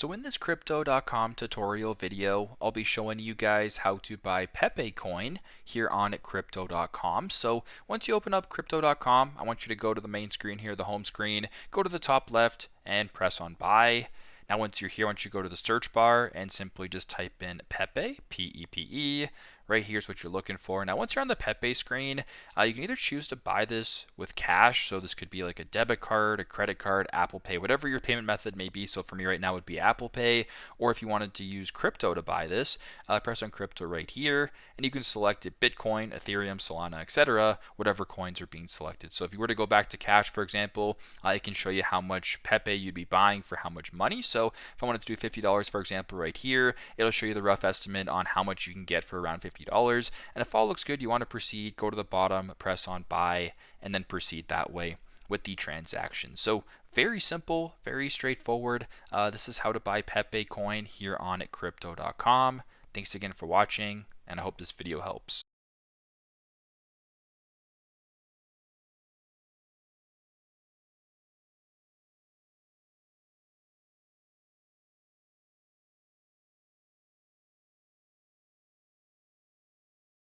So in this crypto.com tutorial video, I'll be showing you guys how to buy Pepe Coin here on crypto.com. So once you open up crypto.com, I want you to go to the main screen here, the home screen, go to the top left and press on buy. Now once you're here, I want you to go to the search bar and simply just type in Pepe, P-E-P-E. Right here's what you're looking for. Now once you're on the Pepe screen, you can either choose to buy this with cash. So this could be like a debit card, a credit card, Apple Pay, whatever your payment method may be. So for me right now it would be Apple Pay. Or if you wanted to use crypto to buy this, press on crypto right here. And you can select it Bitcoin, Ethereum, Solana, etc. Whatever coins are being selected. So if you were to go back to cash, for example, it can show you how much Pepe you'd be buying for how much money. So if I wanted to do $50, for example, right here, it'll show you the rough estimate on how much you can get for around $50. And if all looks good, you want to proceed, go to the bottom, press on buy, and then proceed that way with the transaction. So very simple, very straightforward. This is how to buy Pepe Coin here on crypto.com. Thanks again for watching, and I hope this video helps.